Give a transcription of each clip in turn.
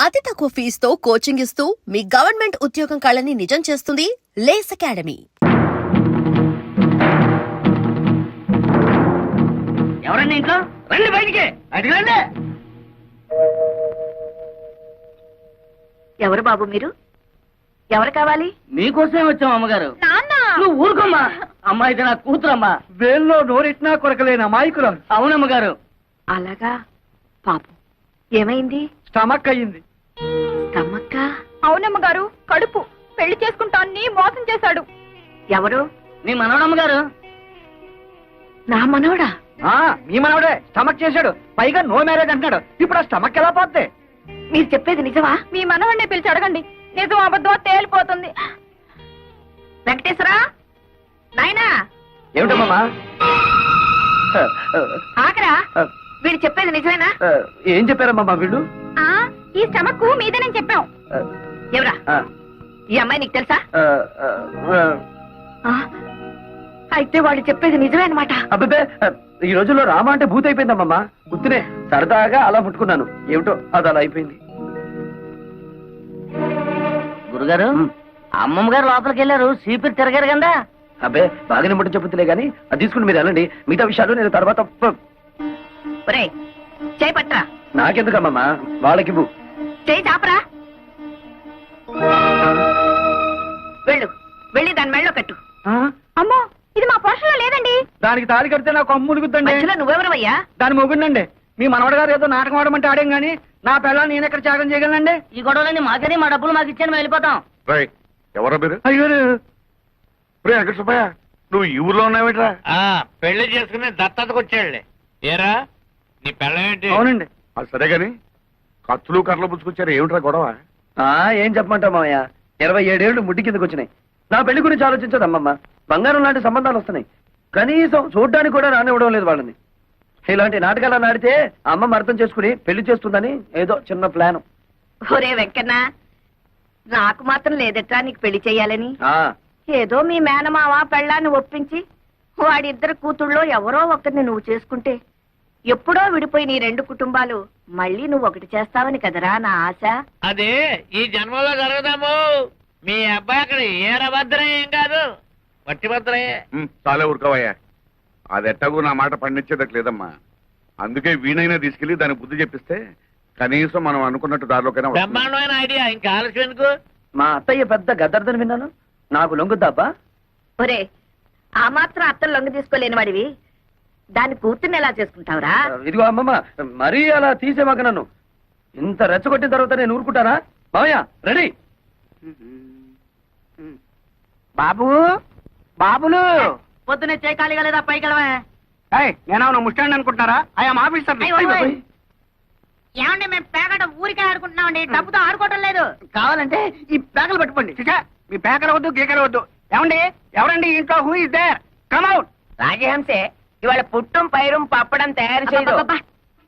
అతి తక్కువ ఫీజుతో కోచింగ్ ఇస్తూ మీ గవర్నమెంట్ ఉద్యోగం కళని నిజం చేస్తుంది లేస్ అకాడమీ. ఎవరండి ఇంట్లో? రండి బయటికి రండి. ఎవరు బాబు మీరు? ఎవరు కావాలి? మీకోసమే వచ్చాం అమ్మగారు. నాన్న నువ్వు ఊరుకోమ్మా. అమ్మాయి నా కూతురమ్మా. వేల్లో నోరెట్నా కొరకలేని అమాయకులం. అవునమ్మగారు. అలాగా పాపం ఏమైంది? స్టమక్ అయ్యింది. తమ్మక్క? అవునమ్మగారు, కడుపు. పెళ్లి చేసుకుంటాన్ని మోసం చేశాడు. ఎవరు? నీ మనవడమ్మగారు. నా మనవడా? మీ మనవడే స్టమక్ చేశాడు. పైగా నో మ్యారేజ్ అంటున్నాడు. ఇప్పుడు ఆ స్టమక్ ఎలా పోద్ది? మీరు చెప్పేది నిజమా? మీ మనవడిని పిలిచి అడగండి, నిజం అబద్ధం తేలిపోతుంది. వెంకటేశ్వరా, నాయనా ఏమిటమ్మా? ఆకరా, వీడు చెప్పేది నిజమేనా? ఏం చెప్పారమ్మా వీళ్ళు? ఈ స్టమక్ మీదేనని చెప్పాం. ఎవరా ఈ అమ్మాయి? నీకు తెలుసా? అయితే వాళ్ళు చెప్పేది నిజమే అనమాట. అబ్బాబే, ఈ రోజుల్లో రామ అంటే భూత అయిపోయిందమ్మా. గుర్తునే సరదాగా అలా ముట్టుకున్నాను. ఏమిటో అది అలా అయిపోయింది. గురుగారు, అమ్మమ్మ గారు లోపలికి వెళ్ళారు. సీపీరు తిరగారు కదా. అబ్బే, బాగానే ముట్టని చెప్పుతులే గానీ అది తీసుకుని మీరు వెళ్ళండి. మిగతా విషయాలు నేను తర్వాత. ఒరేయ్, చేయి పట్రా. నాకెందుకమ్మా, వాళ్ళకివ్వు. చేయి చాపరా. వెళ్ళు, వెళ్ళి దాని మెళ్ళో కట్టు. అమ్మో, ఇది మా పోషణలో లేదండి. దానికి తాళి కడితే నాకు అమ్ములుగుద్దండి. మధ్యలో నువ్వెవరవయ్యా? దాని మొగుండండి. మీ మనవడ గారు ఏదో నాటకం ఆడమంటే ఆడేం గానీ నా పిల్లలు నేను ఎక్కడ త్యాగం చేయగలనండి? ఈ గొడవలన్నీ మాకని, మా డబ్బులు మాకు ఇచ్చాను, మేము వెళ్ళిపోతాం. ఎవరో మీరు? అయ్యో, వెంకట సుబ్బయ్య, నువ్వు ఈ ఊర్లో ఉన్నావేట్రా? పెళ్లి చేసుకుని దత్తతకు వచ్చాడులే. ఏరా నీ పెళ్ళమేంటి? అవునండి. అది సరే గాని కత్తులు కర్రలు పుచ్చుకొచ్చారు. ఏమిట్రా గొడవ? ఏం చెప్పమంటావు మావయ్య, 27 ఏళ్ళు ముడ్డి కిందకు వచ్చినాయి. నా పెళ్లి గురించి ఆలోచించదు అమ్మమ్మ. బంగారం లాంటి సంబంధాలు వస్తున్నాయి, కనీసం చూడ్డానికి కూడా రానివ్వడం లేదు వాళ్ళని. ఇలాంటి నాటకాలు ఆడితే అమ్మమ్మ అర్థం చేసుకుని పెళ్లి చేస్తుందని ఏదో చిన్న ప్లాన్. ఒరే వెంకన్న, నాకు మాత్రం లేదట్రా నీకు పెళ్లి చెయ్యాలని. ఏదో మీ మేనమావ పెళ్ళాన్ని ఒప్పించి వాడిద్దరు కూతుళ్ళో ఎవరో ఒకరిని నువ్వు చేసుకుంటే ఎప్పుడో విడిపోయి నీ 2 కుటుంబాలు మళ్ళీ నువ్వు ఒకటి చేస్తావని కదరా నా ఆశ. అదే ఈ జన్మలో జరగదాము. మీ అబ్బాయి అక్కడ ఏరభద్రే ఏం కాదు, వట్టి భద్రయే. చాలే ఊరుకోవయ్యా. అది ఎట్టగూ నా మాట పండించేదట్లేదమ్మా. అందుకే వీణైనా తీసుకెళ్లి దాని బుద్ధి చెప్పిస్తే కనీసం మనం అనుకున్నట్టు దారిలోకైనా వస్తుంది. బ్రహ్మాండమైన ఐడియా, ఇంకా ఆలస్యం ఎందుకు? మా అత్తయ్య పెద్ద గద్దర్దని విన్నాను. నాకు లొంగుద్దాబ్బా? ఒరే, ఆ మాత్రం అత్తలు లొంగ తీసుకోలేని వాడివి దాని కూతుర్ని ఎలా చేసుకుంటావురా? ఇదిగో అమ్మమ్మ, మరీ అలా తీసేమాక నన్ను. ఇంత రెచ్చగొట్టిన తర్వాత నేను ఊరుకుంటానా? మావయ్య రెడీ. బాబు, బాబులు పొద్దునే చేయకాలిగా లేదా పైకి వెళ్ళవే. నేనవును ముస్టాండ్ అనుకుంటున్నారా? I'm officer. ఏమండి, మేము పేకట ఊరికే ఆడుకుంటున్నామండి, డబ్బుతో ఆడుకోవటం లేదు. కావాలంటే ఈ పేకలు పట్టుకోండి. మీ పేకలు వద్దు, గీకలు వద్దు. ఏమండి, ఎవరండి ఇంట్లో? Who is there? Come out. రాజహంసే ఇవాళ పుట్టం పైరం పప్పడం తయారు చేయదు.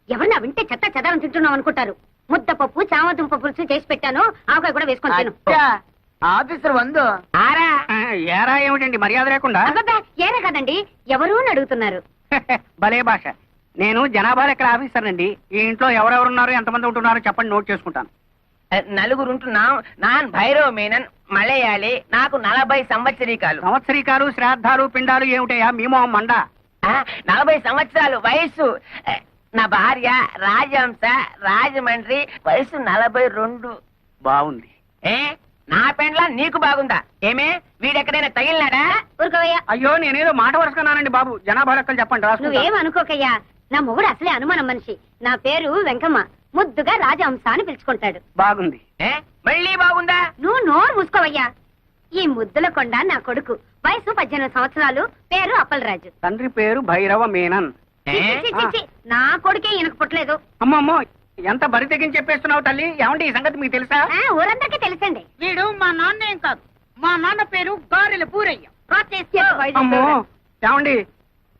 ఎవరన్నా వింటే చెత్త చెదారం తింటున్నాం అనుకుంటారు. ముద్దపప్పు, చామదుంప పులుసు చేసి పెట్టాను, ఆవకాయ కూడా వేసుకొని తిను. ఆఫీసర్ వందు ఆరా ఏరా ఏమిటండి మర్యాద లేకుండా? అబ్బబ్బా, ఏరే కదండి, ఎవరు అని అడుగుతున్నారు. భలే భాష. నేను జనాభా లెక్కల ఆఫీసర్ అండి. ఈ ఇంట్లో ఎవరెవరున్నారు, ఎంతమంది ఉంటున్నారో చెప్పండి, నోట్ చేసుకుంటాను. నలుగురు ఉంటున్నాం. నాన్ భైరవ్ మీనన్, మలయాళి. నాకు 40 సంవత్సరీకాలు. సంవత్సరీకాలు, శ్రాద్ధాలు, పిండాలు ఏమిటయా మీ మొహం మండ? 40 సంవత్సరాలు వయస్సు. నా భార్య రాజహంస, రాజమండ్రి, వయసు 42. బాగుంది. నా పెండ్లా నీకు బాగుందా? ఏమే, వీడెక్కడైనా తగిలినాడా? ఊరుకోవయ్యా, అయ్యో, నేనేదో మాట వరుసకున్నానండి బాబు. జనాభా లెక్కలు చెప్పండి, రాసుకుంటా. నువ్వేం అనుకోకయ్యా. నా మొగుడు అసలే అనుమానం మనిషి. నా పేరు వెంకమ్మ, ముద్దుగా రాజహంస అని పిలుచుకుంటాడు. బాగుంది. మళ్ళీ బాగుందా? నువ్వు నోరు మూసుకోవయ్యా. ఈ ముద్దుల కొండ నా కొడుకు, వయసు 18 సంవత్సరాలు, పేరు అప్పలరాజు. తండ్రి పేరు భైరవ మీనన్. చి, చి, చి, చి, నా కొడుకే ఈయనకు పుట్టలేదు. అమ్మమ్మో, ఎంత బరి తెగించి చెప్పేస్తున్నావు తల్లి. ఏమండి, ఈ సంగతి మీకు తెలుసా? ఊరందరికీ తెలుసండి. వీడు మా నాన్న ఏం కాదు. మా నాన్న పేరు గారెల పూరయ్య. అమ్మో, ఏమండి,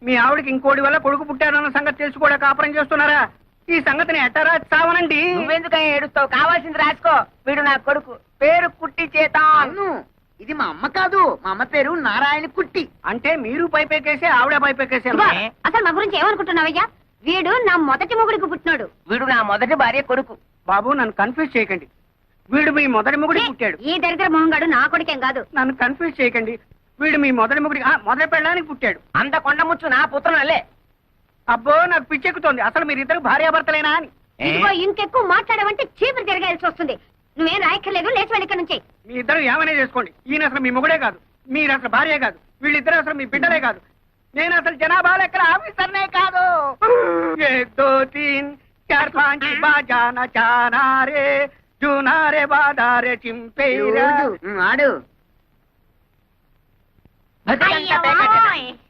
మీ ఆవిడకి ఇంకోటి వల్ల కొడుకు పుట్టారన్న సంగతి తెలిసి కూడా కాపురం చేస్తున్నారా? ఈ సంగతిని ఎట్టరా చావనండి. నువ్వెందుకని ఏడుస్తావు? కావాల్సింది రాసుకో. వీడు నా కొడుకు, పేరు కుట్టి చేత. ఇది మా అమ్మ కాదు, మా అమ్మ పేరు నారాయణ కుట్టి. అంటే మీరు పైపెక్కేసి ఆవిడ పైపెక్కేసి. అసలు మా గురించి ఏమనుకుంటున్నావయ్యా? వీడు నా మొదటి మొగుడికి పుట్టినాడు. వీడు నా మొదటి భార్య కొడుకు. బాబు నన్ను కన్ఫ్యూజ్ చేయకండి. వీడు మీ మొదటి మొగుడి పుట్టాడు. ఈ దరిద్ర మొహంగాడు నా కొడుకేం కాదు. నన్ను కన్ఫ్యూజ్ చేయకండి. వీడు మీ మొదటి మొగుడి మొదటి పెళ్ళడానికి పుట్టాడు. అంత కొండముచ్చు నా పుత్రునల్లే. అబ్బో నాకు పిచ్చెక్కుతోంది. అసలు మీరిద్దరు భార్యాభర్తలేనా అని. ఇదిగో ఇంకెక్కువ మాట్లాడమంటే చీపురు తిరగాల్సి వస్తుంది. నువ్వేం రాయక్కర్లేదు, లేచి వెళ్ళి ఇక్కడ నుంచి. మీ ఇద్దరు ఏమైనా చేసుకోండి. ఈయన అసలు మీ మొగుడే కాదు, మీరు అసలు భార్య కాదు, వీళ్ళిద్దరు అసలు మీ బిడ్డలే కాదు. నేను అసలు జనాభా లెక్కల ఆఫీసర్నే కాదు. 1 2 3 4 5 బాజానా చానా రే జూనారే బాదారే చింపేరా. ఆడు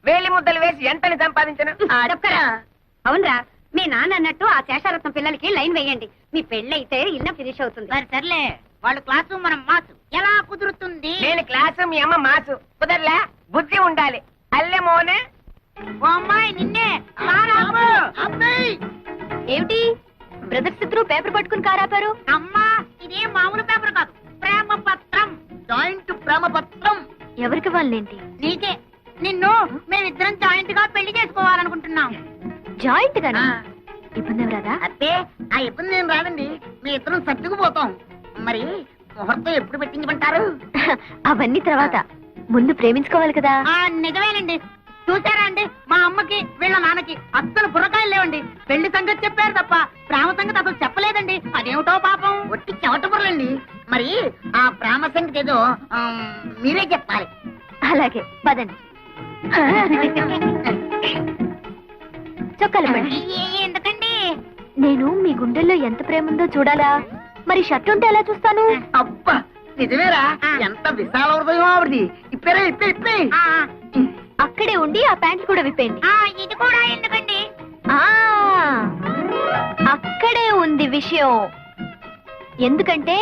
వేలి ముద్దలు వేసి ఎంతని సంపాదించను. డొక్కరా. అవునరా, మీ నాన్న అన్నట్టు ఆ శేషారత్నం పిల్లలకి లైన్ వేయండి. మీ పెళ్ళైతే ఇల్లు ఫినిష్ అవుతుంది. సర్లే, వాళ్ళు క్లాసు మనం మాసు ఎలా కుదురుతుంది? నేను క్లాసు, మీ అమ్మ మాసు. కుదరలే, బుద్ధి ఉండాలి. అల్లె మోనే ఓ అమ్మాయి నిన్నే. అబ్బాయి ఏమిటి బ్రదర్స్ ఇద్దరు పేపర్ పట్టుకుని కారాపారు? అమ్మా, ఇదే మామూలు పేపర్ కాదు, ప్రేమ పత్రం. జాయింట్ ప్రేమ పత్రం. ఎవరికి వాళ్ళేంటి? నీకే. నిన్ను మేమిద్దరం జాయింట్ గా పెళ్లి చేసుకోవాలనుకుంటున్నాం. జాయింట్ గానా? ఇబ్బంది ఏం రాదా? అబ్బే, ఆ ఇబ్బంది ఏం రాదండి. మీ ఇద్దరం సర్దుకుపోతాం. మరి ముహూర్తం ఎప్పుడు పెట్టించమంటారు? అవన్నీ తర్వాత, ముందు ప్రేమించుకోవాలి కదా. నిజమేనండి. చూసారా అండి, మా అమ్మకి వీళ్ళ నాన్నకి అస్సలు బుర్రకాయలు లేవండి. పెళ్లి సంగతి చెప్పారు తప్ప ప్రేమ సంగతి అసలు చెప్పలేదండి. అదేమిటో పాపం, ఒట్టి చెవట బుర్రలండి. మరి ఆ ప్రేమ సంగతి ఏదో మీరే చెప్పాలి. అలాగే పదండి. చొక్కాలు పడండి. ఎందుకండి? నేను మీ గుండెల్లో ఎంత ప్రేమ ఉందో చూడాలా? మరి షర్ట్ ఉంటే ఎలా చూస్తాను? అబ్బా, నిజమేరా, ఎంత విశాల హృదయం ఆవిడది. ఇప్పేరా, ఇప్పే. అక్కడే ఉండి ఆ ప్యాంట్లు కూడా విప్పేయండి. ఇది కూడా ఎందుకండి? ఆ, అక్కడే ఉంది విషయం. ఎందుకంటే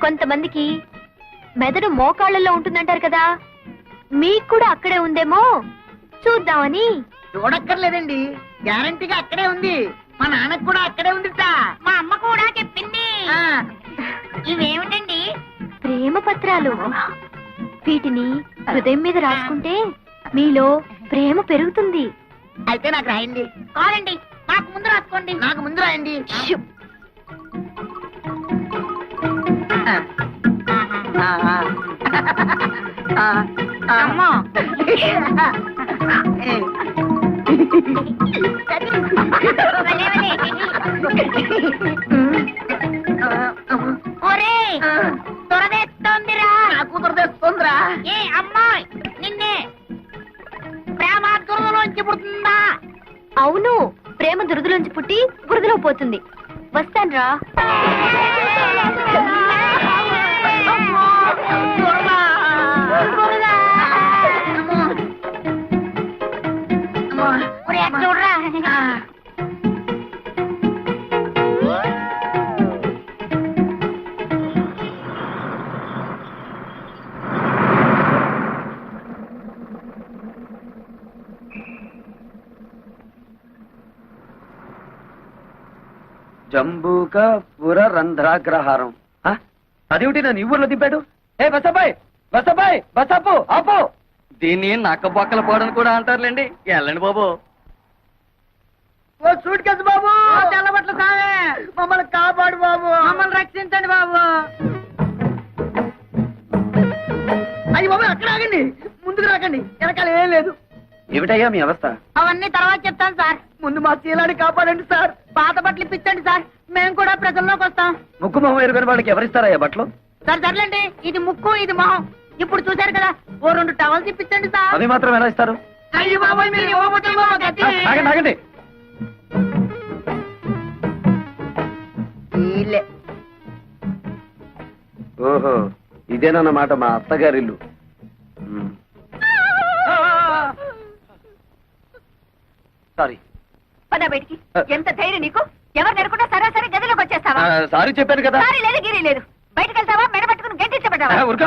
కొంతమందికి మెదడు మోకాళ్ళలో ఉంటుందంటారు కదా, మీకు కూడా అక్కడే ఉందేమో చూద్దామని. చూడక్కర్లేదండి, గ్యారంటీగా అక్కడే ఉంది. మా నాన్నకు కూడా అక్కడే ఉందిట. మా అమ్మ కూడా చెప్పింది. ఇవేమిటండి? ప్రేమ పత్రాలు. వీటిని హృదయం మీద రాసుకుంటే మీలో ప్రేమ పెరుగుతుంది. అయితే నాకు రాయండి. కాదండి, నాకు ముందు రాసుకోండి. నాకు ముందు రాయండి. షు. అమ్మో. ఒరేయ్, త్వరదేస్తోందిరా. నా కూతురు తెస్తుందిరా. ఏ అమ్మాయి, నిన్నే. ప్రేమ దురదలోంచి పుడుతుందా? అవును, ప్రేమ దురదలోంచి పుట్టి బురదలో పోతుంది. వస్తాన్రా. ఒరేయ్, అటు చూడరా. జంబూక పుర రంధ్రాగ్రహారం. అదేమిటి నన్ను ఈ ఊర్లో దింపాడు? ఏ బసబాయ్, బసబాయ్, బసపు ఆపో. దీన్ని నక్క బొక్కల పోవడం కూడా అంటారులేండి. వెళ్ళండి బాబు. ఓ సూట్ కేసు బాబు, తెల్లబట్ల సామే, మమ్మల్ని కాపాడు బాబు, మమ్మల్ని రక్షించండి బాబు. అయ్యి బాబు, అక్కడ ఆగండి, ముందుకు రాకండి, వెనకాల ఏం లేదు. ఏమిటయ్యా మీ అవస్థ? అవన్నీ తర్వాత చెప్తాను సార్. ముందు మా శీలాన్ని కాపాడండి సార్. పాత బట్టలు ఇప్పించండి సార్, మేము కూడా ప్రజల్లోకి వస్తాం. ముక్కు మొహం ఎరుగని వాళ్ళకి ఎవరిస్తారయ్యా బట్టలు? సార్ సర్లేండి, ఇది ముక్కు ఇది మొహం. ఇప్పుడు చూశారు కదా, ఓ 2 టవల్స్ ఇప్పించండి సార్. అవి మాత్రం ఎలా ఇస్తారు? అయ్యి బాబాయ్, మీరు ఇవ్వకపోతే మాకు గతి. ఆగండి ఆగండి. వీళ్ళే. ఓహో, ఇదేనన్నమాట మా అత్తగారిల్లు. సారీ. పద బయటికి. ఎంత ధైర్యం నీకు? ఎవరు నెరకుండా సరాసరి గదిలోకి వచ్చేస్తావా? సారీ చెప్పాను కదా. సారీ లేదు, గిరి లేదు. బయటకు వెళ్తావా, మెడ పట్టుకుని గంటించబడ్డావా? ఉరక.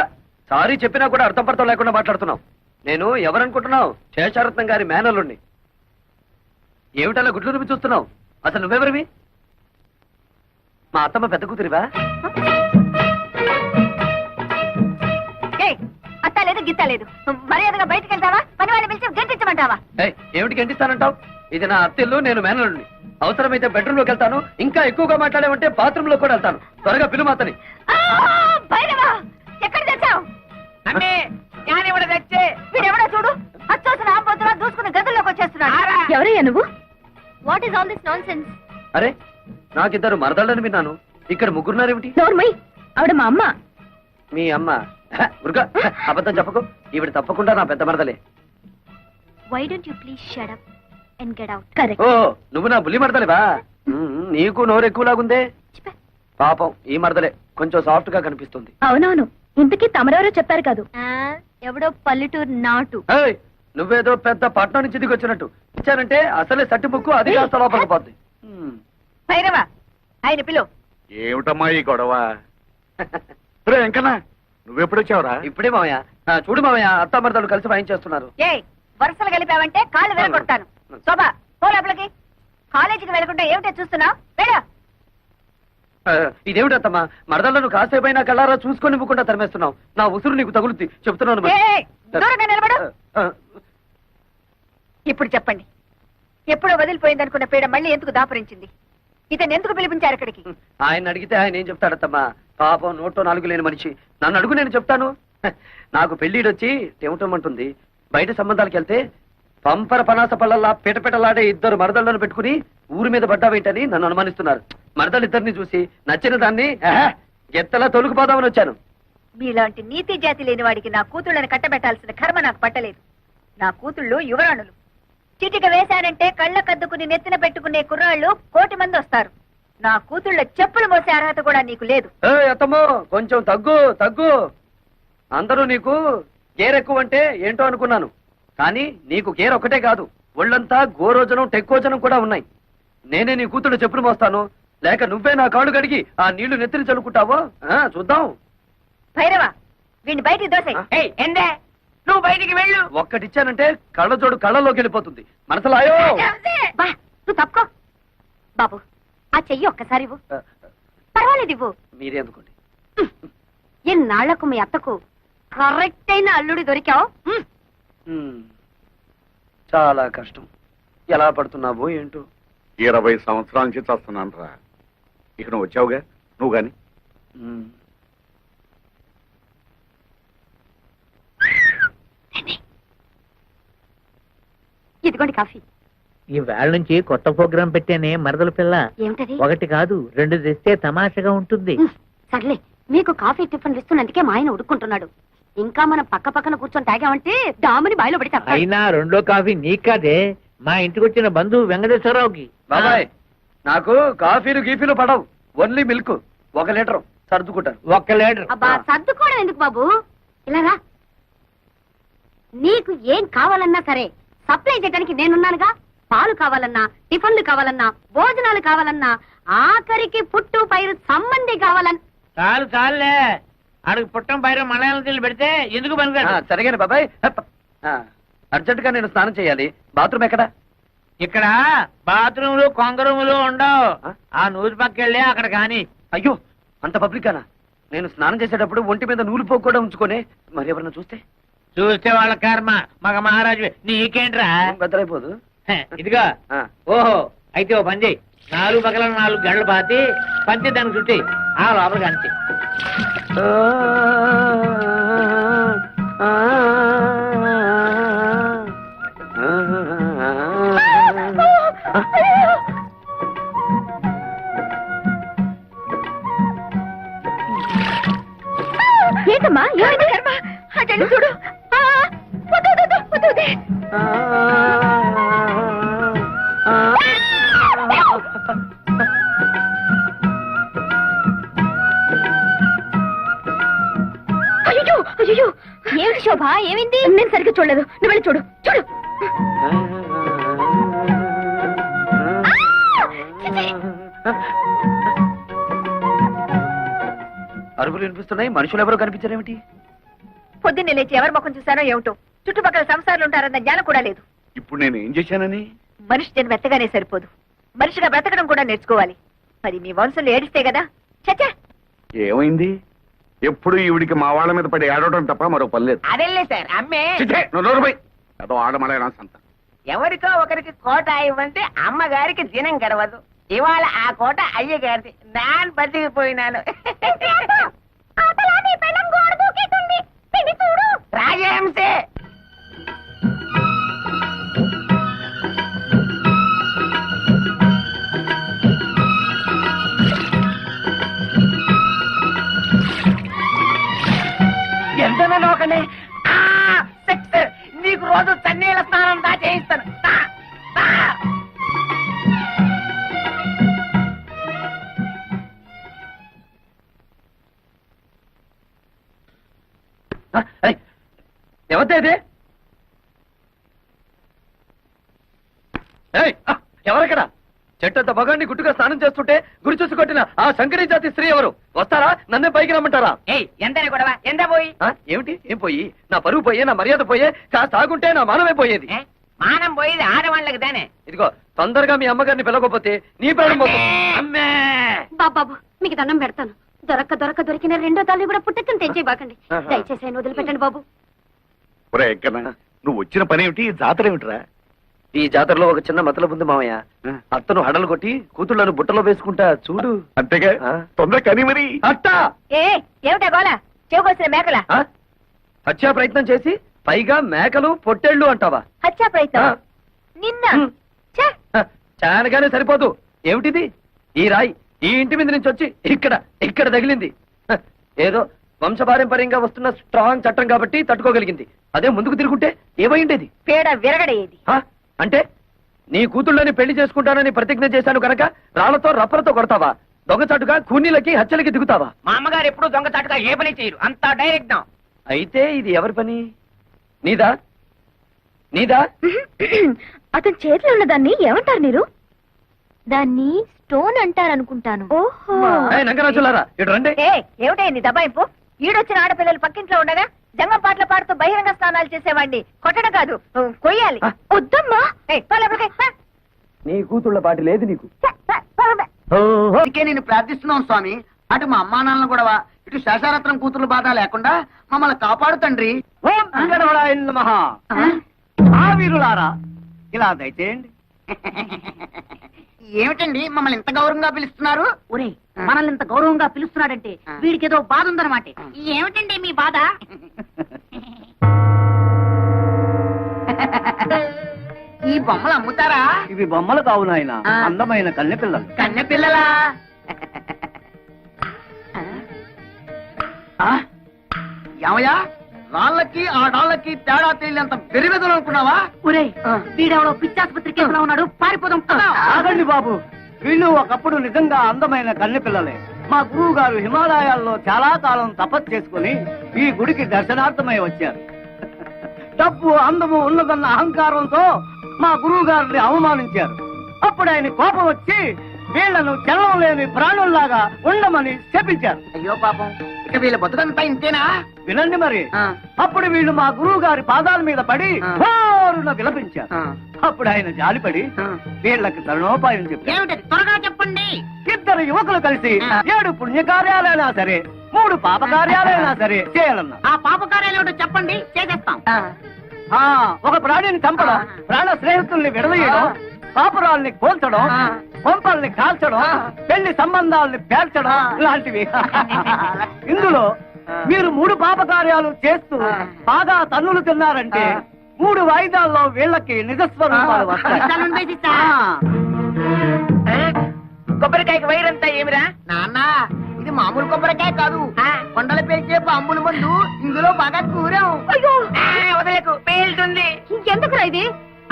సారీ చెప్పినా కూడా అర్థం పడతాం లేకుండా మాట్లాడుతున్నావు. నేను ఎవరనుకుంటున్నావు? శేషారత్నం గారి మేనల్లుండి. ఏమిటలా గుడ్లు రుమి చూస్తున్నావు? అసలు నువ్వెవరివి? మా అత్తమ్మ పెద్ద కూతురివా? అత్త లేదు గిత్త లేదు. మర్యాదగా బయటకు వెళ్తావా, పని వాళ్ళని పిలిచి గంటించమంటావా? ఏమిటి గంటిస్తానంటావు? ఇది నా అత్తిల్లు, నేను మేనల్ని. అవసరమైతే బెడ్రూమ్ లోకి వెళ్తాను, ఇంకా ఎక్కువగా మాట్లాడేమంటే బాత్రూమ్ లో కూడా వెళ్తాను. త్వరగా పిలువు మాతని. భైరవా ఎక్కడ తెచ్చావు? అమ్మే జ్ఞానివిడ తెచ్చే వీడెవడో చూడు, అచ్చోసిన ఆంబోతులా దూసుకుని గదుల్లోకి వచ్చేస్తున్నాడు. ఎవరయ్యా నువ్వు? What is all this non sense? అరే, నాకిద్దరు మరదళ్ళని విన్నాను, ఇక్కడ ముగ్గురున్నారేమిటి? నోర్మై, ఆవిడ మా అమ్మ. మీ అమ్మ? ఉరుగా, అబద్ధం చెప్పకు. ఈవిడ తప్పకుండా నా పెద్ద మరదలే. Why don't you please shut up and get out? Correct. Oh, నువ్వు నా బుల్లి మరదలేవా? నీకు నోరు ఎక్కువలాగుందే. పాపం ఈ మరదలే కొంచెం సాఫ్ట్ గా కనిపిస్తుంది. అవునవును, ఇంతకీ తమరెవరో చెప్పారు కాదు. ఎవడో పల్లెటూరు నాటు. ఏయ్, నువ్వేదో పెద్ద పట్నం నుంచి దిగి వచ్చినట్టు ఇచ్చానంటే అసలే సట్టి ముక్కు అది కాస్త లోపలికి పోద్ది. భైరవా ఆయన పిలు. ఏమిటమ్మా ఈ గొడవ? రే వెంకన్న, నువ్వెప్పుడొచ్చావురా? ఇప్పుడే మావయ్య. చూడు మావయ్య, అత్త మరదలు కలిసి వాయించేస్తున్నారు. ఏ వరుసలు కలిపావంటే కాళ్ళు వెలగొడతాను. శోభా పో లోపలికి. కాలేజీకి వెళ్ళకుండా ఏమిటో చూస్తున్నావు? వెళ్ళు. ఇదేమిటత్తమ్మా, మరదలను కాసేపైనా కళ్ళారా చూసుకొని ఇవ్వకుండా తరిమేస్తున్నావు. నా ఉసురు నీకు తగులుద్ది, చెప్తున్నాను మరి. ఏయ్, దూరంగా నిలబడు. ఇప్పుడు చెప్పండి, ఎప్పుడో వదిలిపోయిందనుకున్న పీడ మళ్ళీ ఎందుకు దాపరించింది? ఇతను ఎందుకు పిలిపించారు ఇక్కడికి? ఆయన అడిగితే ఆయన ఏం చెప్తాడత్తమ్మా? పాపం నోట్లో నాలుగు లేని మనిషి. నన్ను అడుగు, నేను చెప్తాను. నాకు పెళ్లిడొచ్చి టెమటమంటుంది. బయట సంబంధాలకు వెళ్తే పంపర పనాస పళ్ళల్లా పిటపిటలాడే ఇద్దరు మరదళ్ళను పెట్టుకుని ఊరి మీద పడ్డావేంటని నన్ను అనుమానిస్తున్నారు. మరదలిద్దరిని చూసి నచ్చిన దాన్ని గెత్తలా తొలుకుపోదామని వచ్చాను. మీలాంటి నీతి జాతి లేని వాడికి నా కూతుళ్ళని కట్టబెట్టాల్సిన కర్మ నాకు పట్టలేదు. నా కూతుళ్ళు యువరాణులు. చిటిక వేశారంటే కళ్ళ కద్దుకుని నెత్తిన పెట్టుకునే కుర్రాళ్ళు 1,000,000 మంది వస్తారు. నా కూతుళ్ళ చెప్పులు మోసే అర్హత కూడా నీకు లేదు. అత్తమ్మో, కొంచెం తగ్గు తగ్గు. అందరూ నీకు గేర్ ఎక్కువ అంటే ఏంటో అనుకున్నాను, కానీ నీకు గేర్ ఒకటే కాదు, ఒళ్ళంతా గోరోజనం టెక్కోజనం కూడా ఉన్నాయి. నేనే నీ కూతురు చెప్పులు మోస్తాను, లేక నువ్వే నా కాళ్ళు కడిగి ఆ నీళ్లు నెత్తిని చల్లుకుంటావో చూద్దాం. భైరవ వీడిని బయటికి దోసేయ్. ఏయ్ ఎందే, నువ్వు బయటికి వెళ్ళు. ఒక్కటిచ్చానంటే కళ్ళజోడు కళ్ళలోకి వెళ్ళిపోతుంది. మనసులాయో బా, నువ్వు తప్పుకో. బాబు, ఆ చెయ్యి ఒక్కసారి ఇవ్వు. పర్వాలేదు, ఇవ్వు. మీరే అందుకోండి. ఎన్నాళ్లకు మీ అత్తకు కరెక్ట్ అయిన అల్లుడి దొరికావు. చాలా కష్టం. ఎలా పడుతున్నావో ఏంటో. 20 సంవత్సరాల నుంచి చేస్తున్నాను రా. ఇక నువ్వు వచ్చావుగా, నువ్వు గాని. ఇదిగోండి కాఫీ. ఈ వేళ నుంచి కొత్త ప్రోగ్రాం పెట్టానే మరదల పిల్ల. ఏమిటది? 1 కాదు 2 తెస్తే తమాషగా ఉంటుంది. సర్లే, మీకు కాఫీ టిఫిన్ ఇస్తున్నందుకే మా ఆయన ఉడుకుంటున్నాడు. ఇంకా మనం పక్క పక్కన కూర్చొని తాగామంటే డాముని బాయిలో పడి తప్ప. అయినా 2వ కాఫీ నీకు కాదే, మా ఇంటికి వచ్చిన బంధువు వెంకటేశ్వరరావుకి. బాబాయ్, నాకు కాఫీలు గీఫీలు పడవు, ఓన్లీ మిల్క్. 1 లీటర్ సర్దుకుంటారు. 1 లీటర్. అబ్బా, సర్దుకోవడం ఎందుకు బాబు, ఇలా రా. నీకు ఏం కావాలన్నా సరే సప్లై చేయడానికి నేనున్నానుగా. పాలు కావాలన్నా, టిఫిన్లు కావాలన్నా, భోజనాలు కావాలన్నా, ఆఖరికి పుట్టు పైరు సంబంధి కావాలన్నా. చాలు చాలులే, అడుగు పుట్టం పైన మలయాళం తీళ్ళు పెడితే ఎందుకు పనికిరాడు. సరిగానే బాబాయ్. అర్జెంట్ గా నేను స్నానం చేయాలి. బాత్రూమ్ ఎక్కడ? ఇక్కడ బాత్రూములు కొంగరూములు ఉండవు. ఆ నూరు పక్కెళ్ళి అక్కడ కాని. అయ్యో, అంత పబ్లికానా? నేను స్నానం చేసేటప్పుడు ఒంటి మీద నూలు పోగు కూడా ఉంచుకొని మరి ఎవరన్నా చూస్తే చూస్తే వాళ్ళ కర్మ. మగ మహారాజు నీకేంట్రా? బద్దలైపోదు. ఇదిగా ఓహో, అయితే ఓ పని చెయ్యి. 4 పక్కల 4 గంటలు పాతి పంచి దానికి చుట్టి ఆ లోపలికి అంతే. ఏంటమ్మా, అటెండ్ చూడు. అయ్యో అయ్యో, ఏమిటి శోభ, ఏమైంది? నేను సరిగ్గా చూడలేదు, నువ్వు వెళ్ళి చూడు. చూడు. అరుగులు వినిపిస్తున్నాయి, మనుషులు ఎవరో కనిపించారేమిటి? పొద్దున్నే లేచి ఎవరి ముఖం చూసానో ఏమిటో. చుట్టుపక్కల సంసారాలు ఉంటారన్న జ్ఞానం కూడా లేదు. ఇప్పుడు నేను ఏం చేశానని? మనిషి జన్మ ఎత్తగానే సరిపోదు, మనిషిగా బ్రతకడం కూడా నేర్చుకోవాలి. మరి మీ వంశంలో ఏడిస్తే కదా. చచ్చా, ఏమైంది? ఎప్పుడు ఈవిడికి మా వాళ్ళ మీద పడి ఏడవడం తప్ప మరో పని లేదు. అదేలే సార్, అమ్మే చిచ్చే, నువ్వు నోరు పోయ్. ఏదో ఆడమలే సంత. ఎవరికో ఒకరికి కోట ఇవ్వంటే అమ్మగారికి దినం గడవదు. ఇవాళ ఆ కోట అయ్యగారిది. నాన్ బతికిపోయినాను. రాజహంసే ఎంతనా నోకండి. నీకు రోజు చన్నీళ్ళ స్నానం దా చేయిస్తాను. దా, దా. ఎవరిది ఎవరక్కడ? చెట్టంత మగాన్ని గుట్టుగా స్నానం చేస్తుంటే గురి చూసి కొట్టిన ఆ శంకరీ జాతి స్త్రీ ఎవరు? వస్తారా? నన్నే పైకి రమ్మంటారా? ఎంతనే గొడవ? ఎంత పోయి? ఏమిటి? ఏం పోయి? నా పరువు పోయే, నా మర్యాద పోయే, కాస్త ఆగుంటే నా మానమే పోయేది. మానం పోయేది ఆడవాళ్ళకి దానే. ఇదిగో తొందరగా మీ అమ్మగారిని పిలవకపోతే నీ ప్రాణం పోతుంది. అమ్మే బాబాబు మీకు దండం పెడతాను. దొరికిన రెండో తల్లి కూడా పుట్టకని తెంచేయబాకండి. దయచేసి ఆయన వదిలిపెట్టండి బాబు. ఒరే ఎక్కన్నా, నువ్వు వచ్చిన పని ఏమిటి? జాతర ఏమిటిరా? ఈ జాతరలో ఒక చిన్న మతలబు ఉంది మామయ్య. అత్తను హడలు కొట్టి కూతుళ్ళను బుట్టలో వేసుకుంటా చూడు. అంతేగా, తొందర కని మరి. అట్టా ఏమిటా గోళ? చెవుకొచ్చిన మేకల హత్యా ప్రయత్నం చేసి పైగా మేకలు పొట్టేళ్లు అంటావా? హత్యా ప్రయత్నం నిన్న చానగానే సరిపోదు. ఏమిటిది? ఈ రాయి ఈ ఇంటి మీద నుంచి వచ్చి ఇక్కడ తగిలింది. ఏదో వంశపారంపర్యంగా వస్తున్న స్ట్రాంగ్ చట్టం కాబట్టి తట్టుకోగలిగింది. అదే ముందుకు తిరుగుంటే ఏమైండేది? పేడ విరగడేది. అంటే నీ కూతుళ్ళని పెళ్లి చేసుకుంటానని ప్రతిజ్ఞ చేశాను కనుక రాళ్లతో రప్పలతో కొడతావా? దొంగచాటుగా కూనీలకి హత్యలకి దిగుతావా? మా అమ్మగారు ఎప్పుడు దొంగచాటుగా ఏ పని చేయరు. అంతా డైరెక్ట్. అయితే ఇది ఎవరి పని? నీదా? అతని చేతిలో ఉన్న దాన్ని ఏమంటారు మీరు? దాన్ని స్టోన్ అంటారనుకుంటాను. ఓహో నంగరాజులారా ఇటు రండి. ఏమిటే నీ దబాయింపు? ఈడొచ్చిన ఆడపిల్లలు పక్కింట్లో ఉండగా జంగం పాటలు పాడుతూ బహిరంగ స్నానాలు చేసేవాడిని కొట్టడం కాదు, కొయ్యాలి. వద్దమ్మా. నీ కూతుళ్ళ పాటి లేదు నీకు. అందుకే నేను ప్రార్థిస్తున్నాం స్వామి. అటు మా అమ్మా నాన్నలు గొడవ, ఇటు శేషారత్నం కూతురు బాధ లేకుండా మమ్మల్ని కాపాడు తండ్రి. వీరులారా ఇలా దయచేయండి. ఏమిటండి మమ్మల్ని ఇంత గౌరవంగా పిలుస్తున్నారు? ఒరే మనల్ని ఇంత గౌరవంగా పిలుస్తున్నాడంటే వీడికి ఏదో బాధ ఉందన్నమాట. ఏమిటండి మీ బాధ? ఈ బొమ్మలు అమ్ముతారా? ఇవి బొమ్మలు కావు నాయన, అందమైన కన్నె పిల్లలు. కన్నె పిల్లలా? ఏమయ్యా, రాళ్ళకి ఆ డాళ్ళకి తేడా తెలియనంత పెరిగెదలు అనుకున్నావా? ఒరే వీడెవడో పిచ్చాసుపత్రి కేసులో ఉన్నాడు, పారిపోదాం. ఆగండి బాబు, వీళ్ళు ఒకప్పుడు నిజంగా అందమైన కన్నె పిల్లలే. మా గురువు గారు హిమాలయాల్లో చాలా కాలం తపస్సు చేసుకుని ఈ గుడికి దర్శనార్థమై వచ్చారు. డబ్బు అందము ఉన్నదన్న అహంకారంతో మా గురువు గారిని అవమానించారు. అప్పుడు ఆయన కోపం వచ్చి వీళ్లను చలనం లేని ప్రాణుల్లాగా ఉండమని శపించారు. అయ్యో పాపం, ఇక వీళ్ళ బతుకంతా ఇంతేనా? వినండి మరి. అప్పుడు వీళ్ళు మా గురువు గారి పాదాల మీద పడి హోరున విలపించారు. అప్పుడు ఆయన జాలిపడి వీళ్ళకి తరుణోపాయం చెప్పారు. ఏమిటది? త్వరగా చెప్పండి. ఇద్దరు యువకులు కలిసి 7 పుణ్యకార్యాలైనా సరే 3 పాపకార్యాలైనా సరే చేయాలన్నా. ఆ పాపకార్యాలు ఏమిటో చెప్పండి, చేసేస్తాం. ఒక ప్రాణిని చంపడం, ప్రాణ స్నేహితుల్ని విడదీయడం, కాపురాల్ని కోల్చడం, కొంపల్ని కాల్చడం, పెళ్లి సంబంధాలని పేర్చడం లాంటివి. ఇందులో మీరు 3 పాపకార్యాలు చేస్తూ బాగా తన్నులు తిన్నారంటే 3 వాయిదాల్లో వీళ్ళకి నిజస్వరూపాలు వస్తాయి. కొబ్బరికాయకి వైరంతా ఏమిరా? నాన్న, ఇది మామూలు కొబ్బరికాయ కాదు, కొండల పేల్చే బాంబుల మందు. ఇందులో బాగా కూరాం. వదలకు, పేలుతుంది. ఇంకెందుకురా ఇది?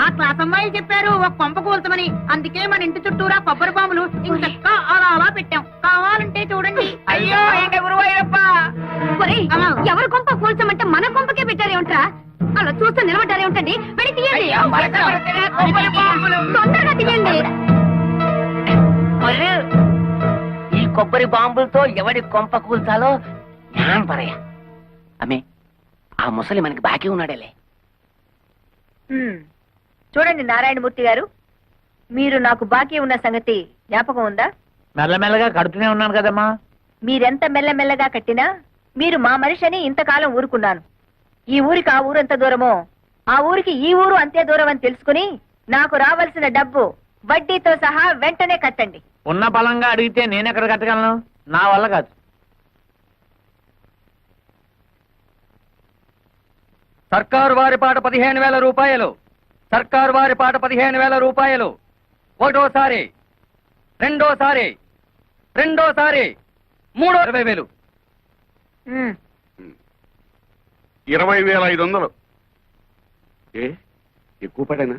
ఆ క్లాస్ అమ్మాయి చెప్పారు ఒక కొంప కూల్చమని. అందుకే మన ఇంటి చుట్టూరా కొబ్బరి బాంబులు ఇంకా అలా అలా పెట్టాం. కావాలంటే చూడండి. అయ్యో ఏంటి గురువయ్యప్ప, ఒరేయ్, ఎవరి కొంప కూల్చమంటే మన కొంపకే పెట్టారేమిట్రా? అలా చూస్తూ నిలబడ్డారేమిటండి? వెళ్ళి తీయండి, కొబ్బరి బాంబులు తొందరగా తీయండి. ఈ కొబ్బరి బాంబులతో ఎవడి కొంప కూల్చాలో జ్ఞానం పరయ్యా. అమ్మే, ఆ ముసలి మనకి బాకీ ఉన్నాడేలే. చూడండి నారాయణమూర్తి గారు, మీరు నాకు బాకీ ఉన్న సంగతి జ్ఞాపకం ఉందా? మెల్లమెల్లగా కడుతూనే ఉన్నాను కదమ్మా. మీరెంత మెల్లమెల్లగా కట్టినా మీరు మా మనిషి అని ఇంతకాలం ఊరుకున్నాను. ఈ ఊరికి ఆ ఊరు ఎంత దూరమో ఆ ఊరికి ఈ ఊరు అంతే దూరం అని తెలుసుకుని నాకు రావాల్సిన డబ్బు వడ్డీతో సహా వెంటనే కట్టండి. ఉన్న బలంగా అడిగితే నేను ఎక్కడ కట్టగలను? నా వల్ల కాదు. సర్కారు వారి పాట 15,000 రూపాయలు. సర్కారు వారి పాట 15,000 రూపాయలు. ఒకటోసారి, రెండోసారి, మూడో 20,000. 20,500. ఏ ఎక్కువ పడేనా?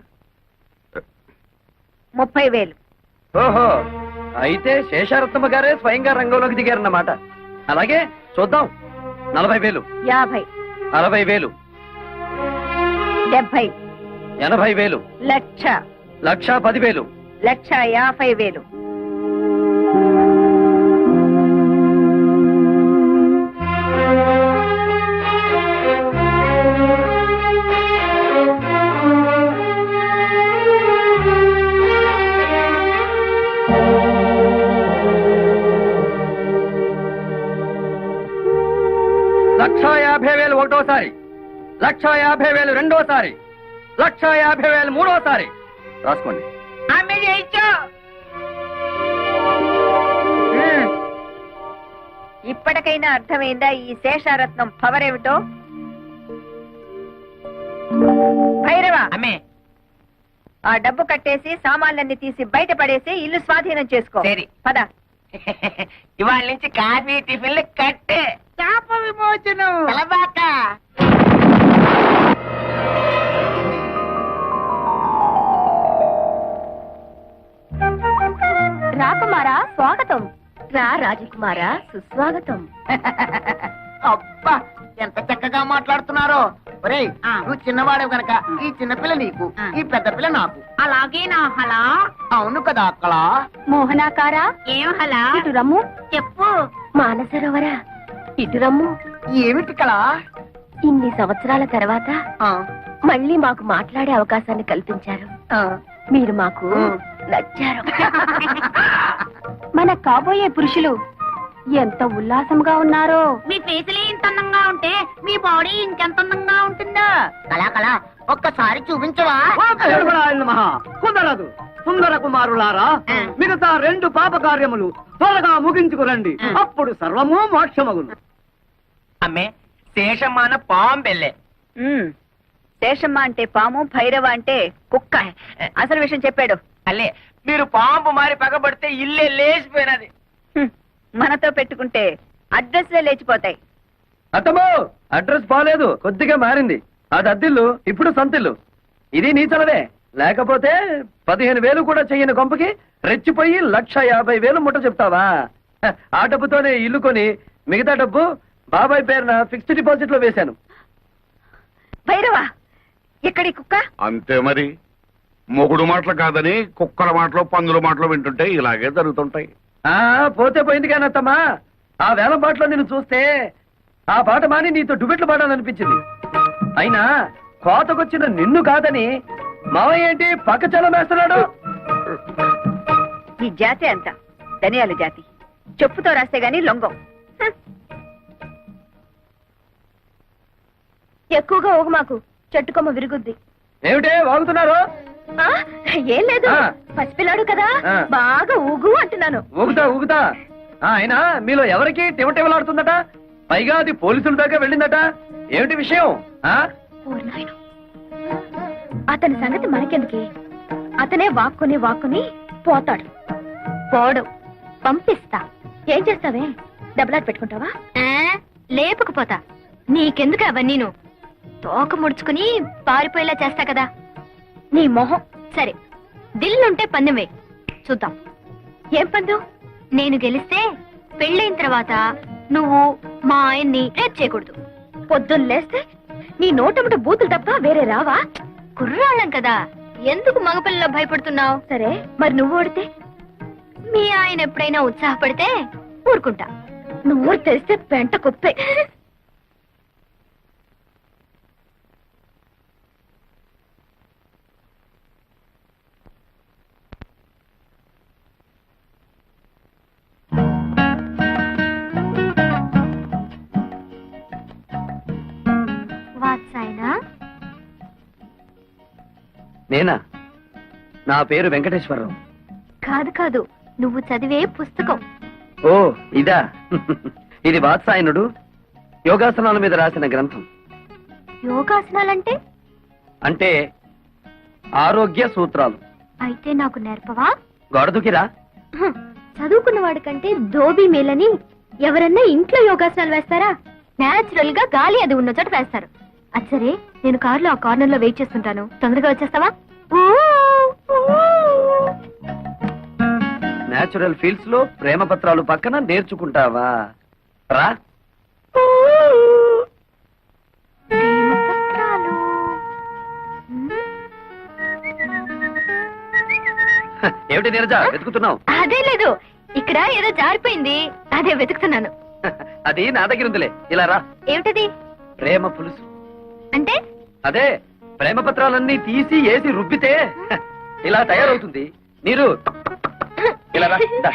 30,000. ఓహో, అయితే శేషారత్నమ్మ గారే స్వయంగా రంగంలోకి దిగారన్నమాట. అలాగే చూద్దాం. 40,000, 50, 60,000, 70, 80,000, లక్ష, 1,10,000. 1,50,000. లక్ష 50,000 ఒకటోసారి, 1,50,000 రెండోసారి, 1,50,000 మూడోసారి. రాసుకోండి. అమ్మే చేయించు. ఇప్పటికైనా అర్థమైందా ఈ శేషారత్నం పవర్ ఏమిటో? భైరవ, అమ్మే ఆ డబ్బు కట్టేసి సామాన్లన్నీ తీసి బయట పడేసి ఇల్లు స్వాధీనం చేసుకో. సరే. పద. ఇవాళ నుంచి కాఫీ టిఫిన్లు కట్టే. శాప విమోచనం. తలబాక. రాకుమారా స్వాగతం. రా రాజకుమారా సుస్వాగతం. అబ్బా ఎంత చక్కగా మాట్లాడుతున్నారో. ఒరేయ్, నువ్వు చిన్నవాడవు గనక ఈ చిన్నపిల్ల నీకు, ఈ పెద్ద పిల్ల నాకు. అలాగే నా హలా. అవును కదా అక్కడ. మోహనాకారా ఏం హలా? ఇటు రమ్ము. చెప్పు. మానసరోవరా ఇటు రమ్ము. ఏమిటి కళ? ఇన్ని సంవత్సరాల తర్వాత ఆ, మళ్ళీ మాకు మాట్లాడే అవకాశాన్ని కల్పించారు. ఆ. మీరు మాకు నచ్చారు. మన కాబోయే పురుషులు ఎంత ఉల్లాసంగా ఉన్నారో. మీ ఫేసులే ఇంత అందంగా ఉంటే మీ బాడీ ఇంకెంత అందంగా ఉంటుందో. కళ ఒక్కసారి చూపించవా? కుదరదు. సుందర కుమారులారా, మిగతా 2 పాప కార్యములు త్వరగా ముగించుకురండి. అప్పుడు సర్వము మోక్షమగును. అమ్మే శేషమాన పాంబెల్లే. శేషమ్మ అంటే పాము, భైరవ అంటే కుక్క. అసలు విషయం చెప్పాడు. అల్లే మీరు పాంపు మారి పగబడితే ఇల్లే లేచిపోయినది. మనతో పెట్టుకుంటే అడ్రస్లే లేచిపోతాయి. అత్తమ్మో, అడ్రస్ బాలేదు, కొద్దిగా మారింది. అది అద్దిల్లు, ఇప్పుడు సొంతిల్లు. ఇది నీ చలవే. లేకపోతే 15,000 కూడా చెయ్యని కొంపకి రెచ్చిపోయి 1,50,000 ముట్ట చెప్తావా? ఆ డబ్బుతోనే ఇల్లు కొని మిగతా డబ్బు బాబాయ్ పేరున ఫిక్స్డ్ డిపాజిట్ లో వేశాను. భైరవ, ఎక్కడి కుక్క? అంతే మరి. మొగుడు మాటలు కాదని కుక్కల మాటలు, పందుల మాటలు వింటుంటే ఇలాగే జరుగుతుంటాయి. పోతే పోయింది కానీ అత్తమ్మా, ఆ వేలం పాటలో నిన్ను చూస్తే ఆ పాట మాని నీతో డుబెట్లు పాడాలనిపించింది. అయినా కోతకొచ్చిన నిన్ను కాదని మావయ్య ఏంటి పక్క చలం వేస్తున్నాడు? ఈ జాతి అంత ధనియాల జాతి. చెప్పుతో రాస్తే గాని లొంగం. ఎక్కువగా ఊగు మాకు, చెట్టుకొమ్మ విరుగుద్ది. ఏమిటే వాగుతున్నారు? ఏం లేదు, ఆ. పసిపిల్లాడు కదా, ఆ. బాగా ఊగు అంటున్నాను. ఊగుతా. అయినా మీలో ఎవరికి టివటివలాడుతుందట? పైగా అది పోలీసుల దాకా వెళ్ళిందట. ఏమిటి విషయం? ఓరి నాయనో. అతని సంగతి మనకెందుకే? అతనే వాక్కుని పోతాడు. పోడు, పంపిస్తా. ఏం చేస్తావే? డబ్బులాట పెట్టుకుంటావా? లేపుకుపోతా. నీకెందుకు అవన్నీను? తోక ముడుచుకుని పారిపోయేలా చేస్తా కదా. నీ మొహం. సరే, దిల్లుంటే పందెం వేయి, చూద్దాం. ఏం పందెం? నేను గెలిస్తే పెళ్ళైన తర్వాత నువ్వు మా ఆయన్ని రేప్ చేయకూడదు. పొద్దున్న లేస్తే నీ నోటముట బూతులు తప్ప వేరే రావా? కుర్రాళ్ళం కదా, ఎందుకు మగపిల్లలో భయపడుతున్నావు? సరే, మరి నువ్వు ఓడితే? మీ ఆయన ఎప్పుడైనా ఉత్సాహపడితే ఊరుకుంటా. నువ్వు తెరిస్తే పెంట కుప్పే. నేనా? నా పేరు వెంకటేశ్వరరావు. కాదు కాదు, నువ్వు చదివే పుస్తకం. ఓ ఇదా? ఇది వాత్సాయనుడు యోగాసనాల మీద రాసిన గ్రంథం. యోగాసనాలంటే? అంటే ఆరోగ్య సూత్రాలు. అయితే నాకు నేర్పవా? గొడదుకిరా. చదువుకున్న వాడికంటే దోబీ మేలని ఎవరన్నా ఇంట్లో యోగాసనాలు వేస్తారా? నేచురల్ గా గాలి అది ఉన్న చోట వేస్తారు. అచ్చరే, నేను కారులో ఆ కార్నర్ లో వెయిట్ చేస్తుంటాను, తొందరగా వచ్చేస్తావా? నేచురల్ ఫీల్డ్స్ లో ప్రేమ పత్రాలు పక్కన నేర్చుకుంటావా? రా. ప్రేమపత్రాలు. ఏమిటి నీరజ వెతుకుతున్నావు? అదే లేదు, ఇక్కడ ఏదో జారిపోయింది, అదే వెతుకుతున్నాను. అది నా దగ్గర ఉందిలే. ఇలా రా. ఏమిటది? ప్రేమ పులుసు. అంటే? అదే ప్రేమ పత్రాలన్నీ తీసి ఏసి రుబ్బితే ఇలా తయారవుతుంది. నీరు ఇలా రా. దా.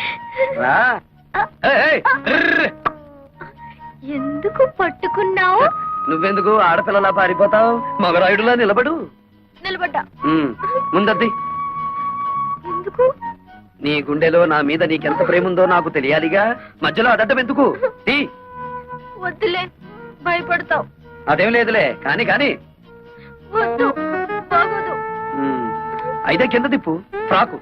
రా. ఏయ్, ఏయ్, ర్ర్. ఎందుకు పట్టుకున్నావు? నువ్వెందుకు ఆడపిల్లలా పారిపోతావు? మగరాయుడులా నిలబడు. నిలబడ్డా. ముందద్ది. ఎందుకు? నీ గుండెలో నా మీద నీకెంత ప్రేమ ఉందో నాకు తెలియాలిగా. మధ్యలో అడడ్డం ఎందుకు? తీ. వద్దులే, భయపడతావు. అదేం లేదులే, కాని కాని. వద్దు, బాగోదు. అయితే కింద తిప్పు. Frock.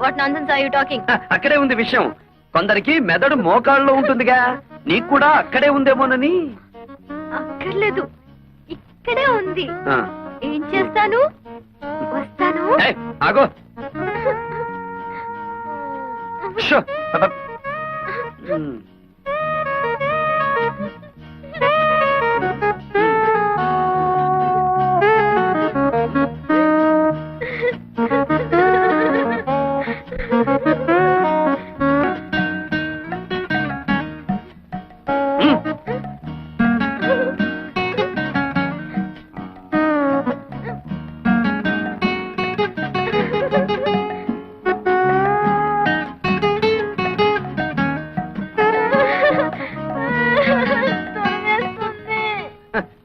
What nonsense are you talking? అక్కడే ఉంది విషయం. కొందరికి మెదడు మోకాళ్ళలో ఉంటుందిగా, నీకు కూడా అక్కడే ఉందేమోనని. అక్కర్లేదు, ఇక్కడే ఉంది. ఆ. ఏం చేస్తాను? వస్తాను. ఏయ్, ఆగో. షో. అబ్బ.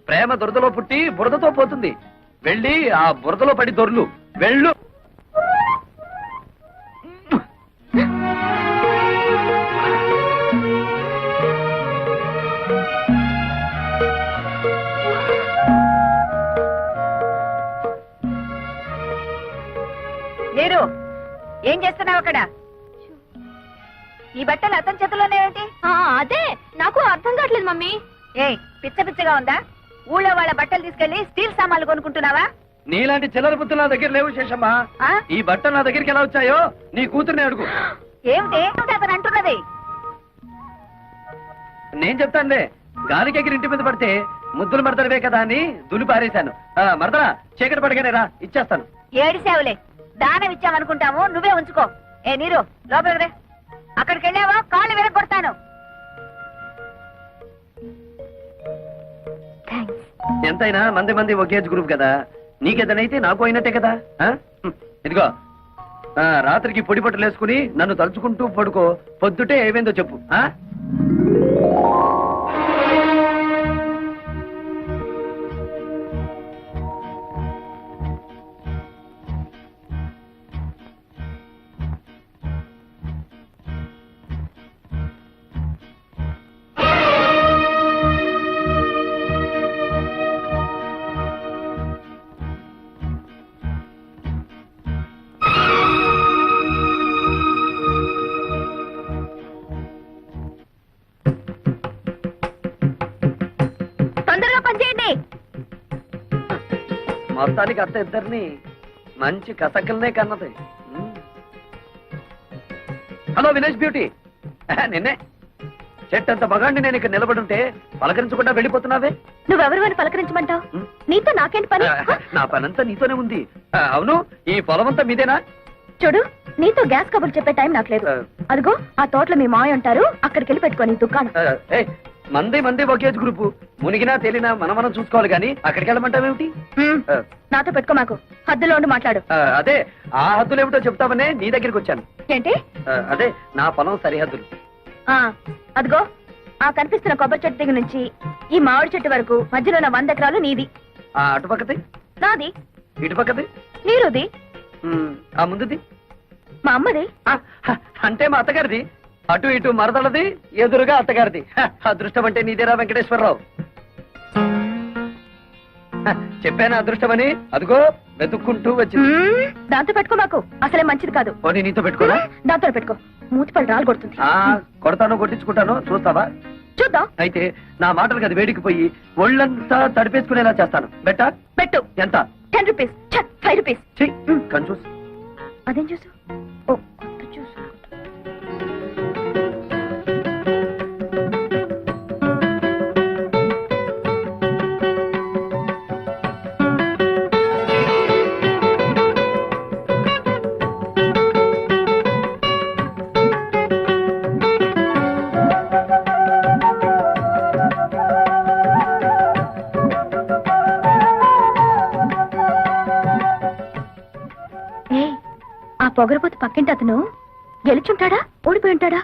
ప్రేమ దురదలో పుట్టి బురదతో పోతుంది. వెళ్ళి ఆ బురదలో పడి దొర్లు. వెళ్ళు. లేరు, ఏం చేస్తున్నావు అక్కడ? ఈ బట్టలు అతని చేతిలోనే ఏంటి? అదే నాకు అర్థం కావట్లేదు మమ్మీ. ఏ పిచ్చ పిచ్చగా ఉందా? ఊళ్ళో వాళ్ళ బట్టలు తీసుకెళ్లి స్టీల్ సామాన్లు కొనుక్కుంటున్నావా? నీలాంటి చిల్లర బుద్ధులు నా దగ్గర లేవు శేషమ్మా. ఆ? ఈ బట్టలు నా దగ్గరికి ఎలా వచ్చాయో నీ కూతుర్ని అడుగు. ఏమిటి అతను అంటున్నది? నేను చెప్తానులే. గాలికి ఎగిరి ఇంటి మీద పడితే ముద్దులు మడతడివే కదా అని దులి పారేశాను. మరదరా, చీకటి పడగానే రా, ఇచ్చేస్తాను. ఏడిసేవులే, దానం ఇచ్చామనుకుంటాము, నువ్వే ఉంచుకో. ఏ నీరు, లోపలికి రే. అక్కడికి వెళ్ళావా కాళ్ళు విరగొడతాను. థ్యాంక్స్. ఎంతైనా మంది మంది ఒకేజ్ గ్రూప్ కదా. నీకేదనైతే నాకు అయినట్టే కదా. ఇదిగో, రాత్రికి పొడి పట్టులు వేసుకుని నన్ను తలుచుకుంటూ పడుకో. పొద్దుటే ఏమైందో చెప్పు. తొందరగా పనిచేయండి. మొత్తానికి అత్త ఇద్దరిని మంచి కసకల్నే కన్నది. Hello Vinesh beauty. నిన్నే చెట్టంత మగాండి నేను ఇక్కడ నిలబడుంటే పలకరించకుండా వెళ్ళిపోతున్నావే. నువ్వెవరు పలకరించమంటావు? నీతో నాకేంటి పని? నా పనంతా నీతోనే ఉంది. అవును, ఈ పొలమంతా మీదేనా? చూడు, నీతో గ్యాస్ కబుర్లు చెప్పే టైం నాకు లేదు. అదిగో ఆ తోటలో మీ మాయ ఉంటారు, అక్కడికి వెళ్ళి పెట్టుకోని దుకాణం. మంది మంది ఒకేజ్ గ్రూపు. మునిగినా తేలినా మనం చూసుకోవాలి గాని అక్కడికి వెళ్ళమంటావేమిటి? నాతో పెట్టుకో, మాకు హద్దులో ఉండి మాట్లాడు. అదే ఆ హద్దులు ఏమిటో చెప్తామనే నీ దగ్గరికి వచ్చాను. ఏంటి? అదే నా పొలం సరిహద్దులు. అదిగో ఆ కనిపిస్తున్న కొబ్బరి చెట్టు దగ్గర నుంచి ఈ మామిడి చెట్టు వరకు మధ్యలో ఉన్న 100 ఎకరాలు నీది. అటుపక్కది నాది. ఇటుపక్కది నీరుది. ఆ ముందుది మా అమ్మది. అంటే మా అత్తగారిది. అటు ఇటు మరదలది, ఎదురుగా అత్తగారిది. అదృష్టం అంటే నీదేరా వెంకటేశ్వరరావు. చెప్పాను అదృష్టమని. అదిగో వెతుక్కుంటూ వచ్చింది. దాంతో పెట్టుకో మాకు, అసలే మంచిది కాదు. పోనీ నీతో పెట్టుకోరా? దాంతో పెట్టుకో, మూతిపళ్ళు రాలు కొడుతుంది. కొడతాను, కొట్టించుకుంటాను, చూస్తావా? చూద్దాం. అయితే నా మాటలకు అది వేడికిపోయి ఒళ్ళంతా తడిపేసుకునేలా చేస్తాను. బెట్టా? పెట్టు. ఎంత? 10 రూపీస్. 5 రూపీస్. కన్ఫ్యూజ్. అదేం చూసు? ఓ, కొత్త చూసు. పొగరపోతు పక్కింటి అతను గెలుచుంటాడా, ఓడిపోయి ఉంటాడా?